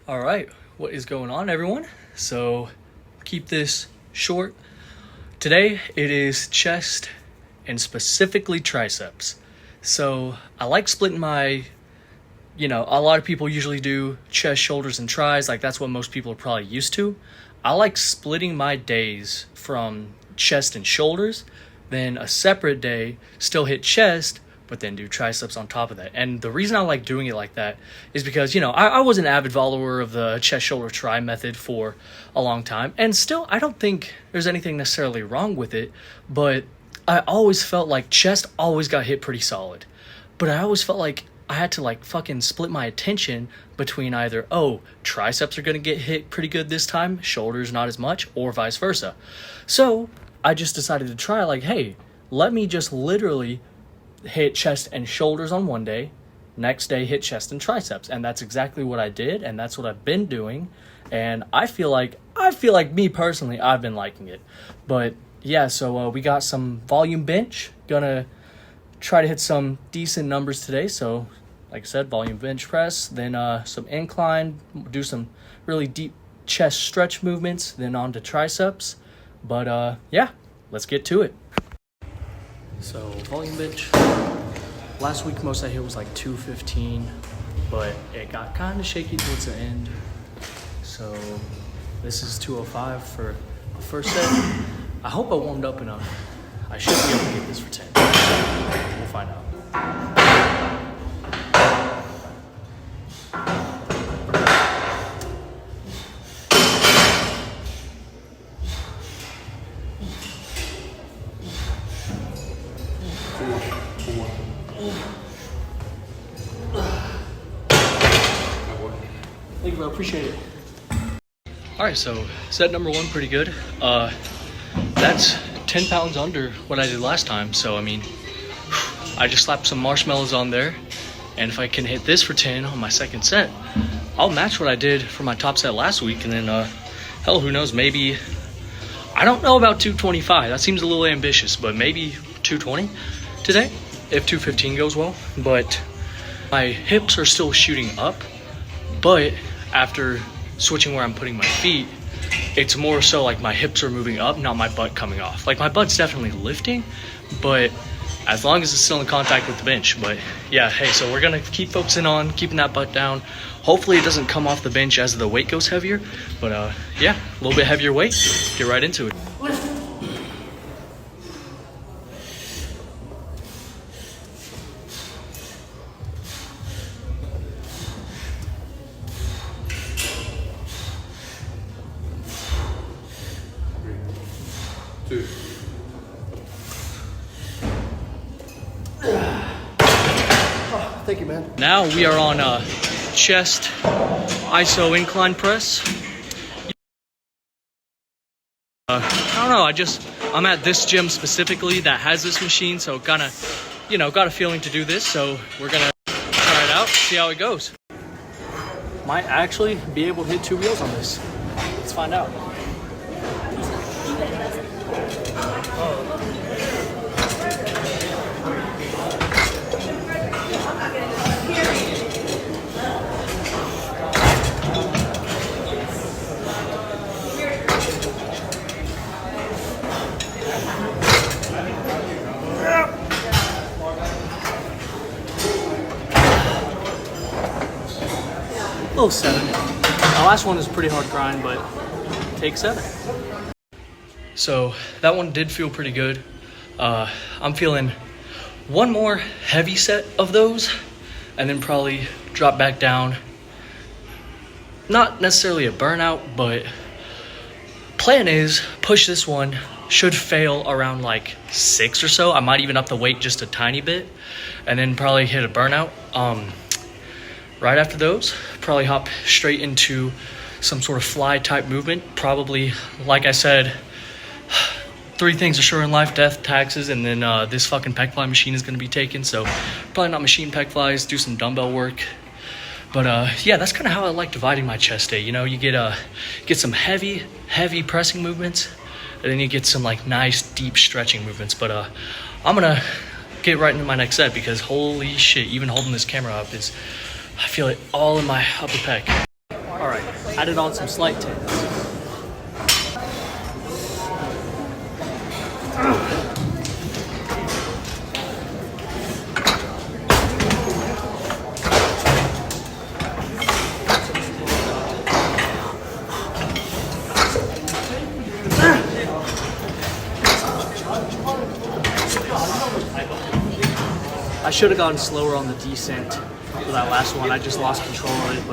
All right, what is going on, everyone? So, keep this short. Today, it is chest and specifically triceps. So, I like splitting my, a lot of people usually do chest, shoulders, and tris. Like, that's what most people are probably used to. I like splitting my days from chest and shoulders, then a separate day, still hit chest, but then do triceps on top of that. And the reason I like doing it like that is because, I was an avid follower of the chest, shoulder, tri method for a long time. And still, I don't think there's anything necessarily wrong with it, but I always felt like chest always got hit pretty solid. But I always felt like I had to fucking split my attention between either, triceps are going to get hit pretty good this time, shoulders not as much, or vice versa. So I just decided to try hey, let me just literally hit chest and shoulders on one day, next day hit chest and triceps. And that's exactly what I did, and that's what I've been doing. And I feel like me personally, I've been liking it. But yeah, so we got some volume bench, gonna try to hit some decent numbers today. So like I said, volume bench press, then some incline, do some really deep chest stretch movements, then on to triceps. But yeah, let's get to it. So volume bench, last week most I hit was 215, but it got kind of shaky towards the end. So this is 205 for the first set. I hope I warmed up enough. I should be able to get this for 10. We'll find out. Thank you, bro. Appreciate it. All right, so set number one, pretty good. That's 10 pounds under what I did last time. So, I just slapped some marshmallows on there. And if I can hit this for 10 on my second set, I'll match what I did for my top set last week. And then, hell, who knows, maybe, I don't know about 225. That seems a little ambitious, but maybe 220 today, if 215 goes well. But my hips are still shooting up. But after switching where I'm putting my feet, it's more so my hips are moving up, not my butt coming off. My butt's definitely lifting, but as long as it's still in contact with the bench. But yeah, hey, so we're gonna keep focusing on keeping that butt down. Hopefully it doesn't come off the bench as the weight goes heavier, but yeah, a little bit heavier weight, get right into it. Thank you, man. Now we are on chest iso incline press. I don't know, I'm at this gym specifically that has this machine, so got a feeling to do this, so we're gonna try it out, see how it goes. Might actually be able to hit 2 wheels on this. Let's find out. Little 7. My last one was a pretty hard grind, but take 7. So that one did feel pretty good. I'm feeling one more heavy set of those and then probably drop back down. Not necessarily a burnout, but plan is push this one, should fail around 6 or so. I might even up the weight just a tiny bit and then probably hit a burnout. Right after those, probably hop straight into some sort of fly type movement. Probably, like I said, 3 things are sure in life: death, taxes, and then this fucking pec fly machine is going to be taken. So probably not machine pec flies, do some dumbbell work. But yeah, that's kind of how I like dividing my chest day. You get some heavy pressing movements, and then you get some nice deep stretching movements. But I'm gonna get right into my next set because holy shit, even holding this camera up I feel it all in my upper pec. All right, added on some slight tens. I should have gone slower on the descent for that last one. I just lost control of it,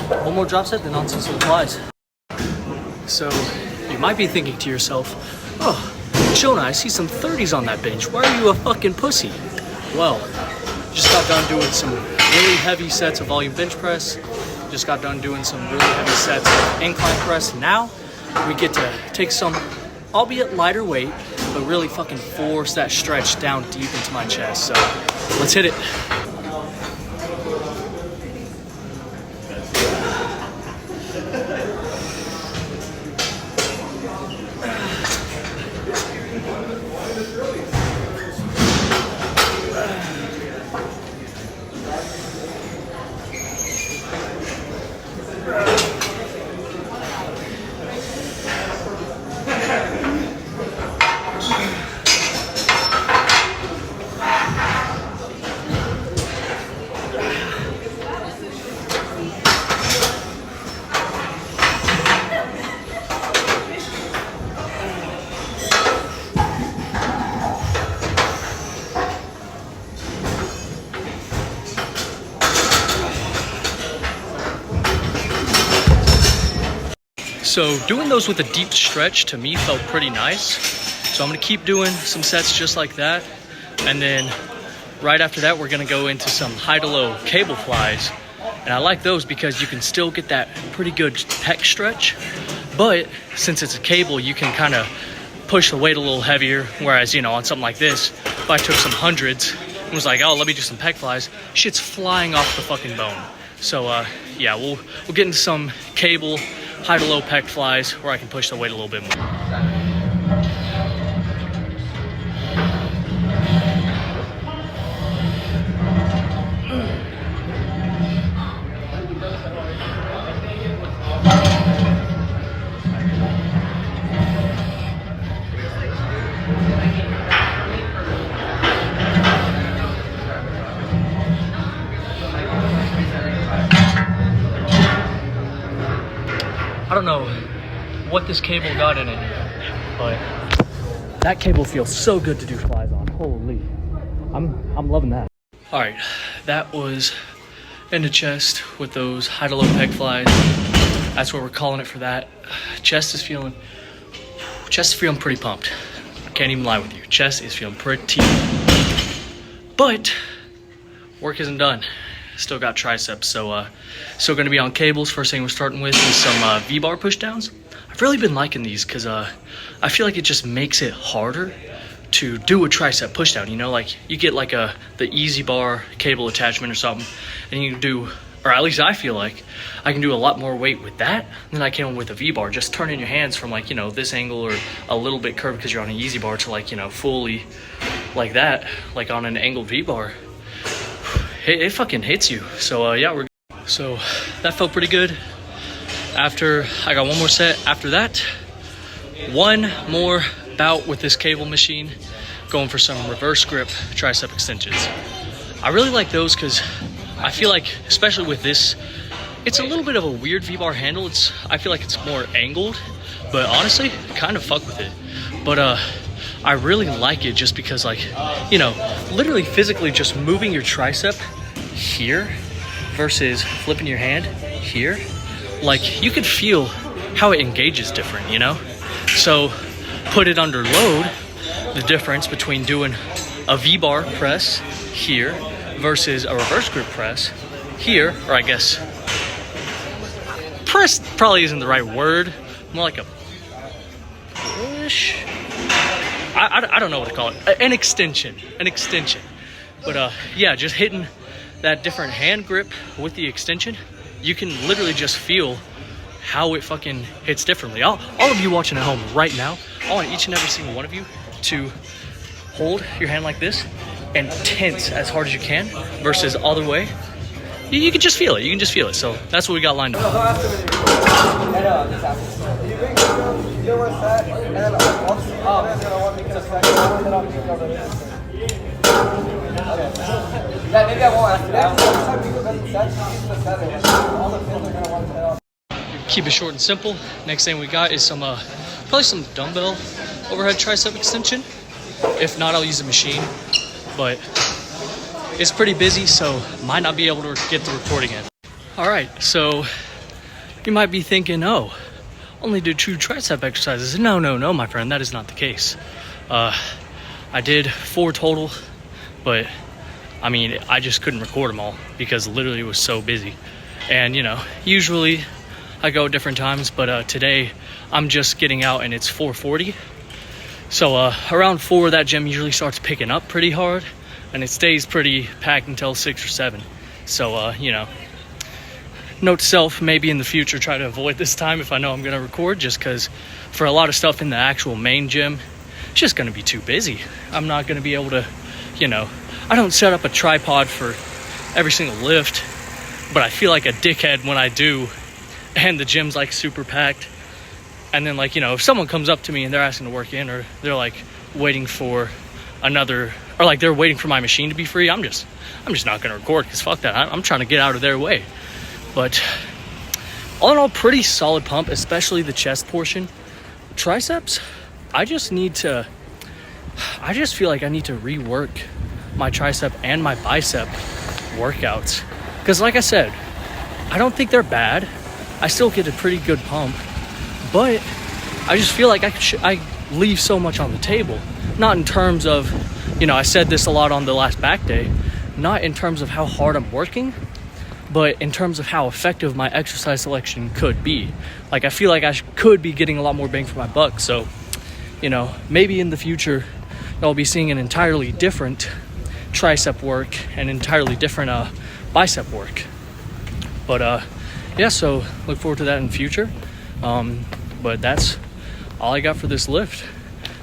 but one more drop set, then on to some flies. So you might be thinking to yourself, oh, Jonah, I see some 30s on that bench. Why are you a fucking pussy? Well, just got done doing some really heavy sets of volume bench press. Just got done doing some really heavy sets of incline press. Now we get to take some, albeit lighter weight, but really fucking force that stretch down deep into my chest. So let's hit it. So doing those with a deep stretch to me felt pretty nice. So I'm gonna keep doing some sets just like that. And then right after that, we're gonna go into some high to low cable flies. And I like those because you can still get that pretty good pec stretch. But since it's a cable, you can kind of push the weight a little heavier. Whereas, you know, on something like this, if I took some hundreds and was like, oh, let me do some pec flies, shit's flying off the fucking bone. So yeah, we'll get into some cable high to low pec flies where I can push the weight a little bit more. I don't know what this cable got in it, but that cable feels so good to do flies on. Holy, I'm loving that. All right, that was in the chest with those high to low pec flies. That's what we're calling it for that. Chest is feeling pretty pumped. Can't even lie with you. Chest is feeling pretty, but work isn't done. Still got triceps, so still gonna be on cables. First thing we're starting with is some V-bar pushdowns. I've really been liking these because I feel like it just makes it harder to do a tricep pushdown. You know, like you get like the easy bar cable attachment or something, and you can do, or at least I feel like I can do a lot more weight with that than I can with a V-bar. Just turning your hands from like, you know, this angle or a little bit curved because you're on an easy bar to like, you know, fully like that, like on an angled V-bar. It fucking hits you. So yeah, so that felt pretty good. After I got one more set after that, one more bout with this cable machine, going for some reverse grip tricep extensions. I really like those because I feel like, especially with this, it's a little bit of a weird V-bar handle. I feel like it's more angled, but honestly, kind of fuck with it. But I really like it just because, like, you know, literally physically just moving your tricep here versus flipping your hand here, like you could feel how it engages different, you know? So put it under load, the difference between doing a V-bar press here versus a reverse grip press here, or I guess press probably isn't the right word, more like a push. I don't know what to call it. An extension. But yeah, just hitting that different hand grip with the extension, you can literally just feel how it fucking hits differently. All of you watching at home right now, I want each and every single one of you to hold your hand like this and tense as hard as you can versus other way. you can just feel it. You can just feel it. So that's what we got lined up. Keep it short and simple. Next thing we got is some probably some dumbbell overhead tricep extension. If not, I'll use a machine, but it's pretty busy, so might not be able to get the recording in. All right, so you might be thinking, oh, only do 2 tricep exercises. No, my friend, that is not the case. I did 4 total, but I mean, I just couldn't record them all because literally it was so busy. And you know, usually I go at different times, but today I'm just getting out and it's 4:40. So around 4, that gym usually starts picking up pretty hard, and it stays pretty packed until 6 or 7. So you know, note to self, maybe in the future try to avoid this time if I know I'm gonna record, just because for a lot of stuff in the actual main gym, it's just gonna be too busy. I'm not gonna be able to, you know, I don't set up a tripod for every single lift, but I feel like a dickhead when I do, and the gym's like super packed. And then, like, you know, if someone comes up to me and they're asking to work in, or they're like waiting for another, or like they're waiting for my machine to be free, I'm just not gonna record, because fuck that. I'm trying to get out of their way. But all in all, pretty solid pump, especially the chest portion. Triceps, I just feel like I need to rework my tricep and my bicep workouts, because like I said, I don't think they're bad. I still get a pretty good pump, but I just feel like I leave so much on the table. Not in terms of, you know, I said this a lot on the last back day, not in terms of how hard I'm working, but in terms of how effective my exercise selection could be. Like, I feel like I could be getting a lot more bang for my buck. So, you know, maybe in the future I'll be seeing an entirely different tricep work and entirely different bicep work. But yeah, so look forward to that in the future. But that's all I got for this lift.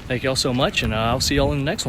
Thank y'all so much, and I'll see y'all in the next one.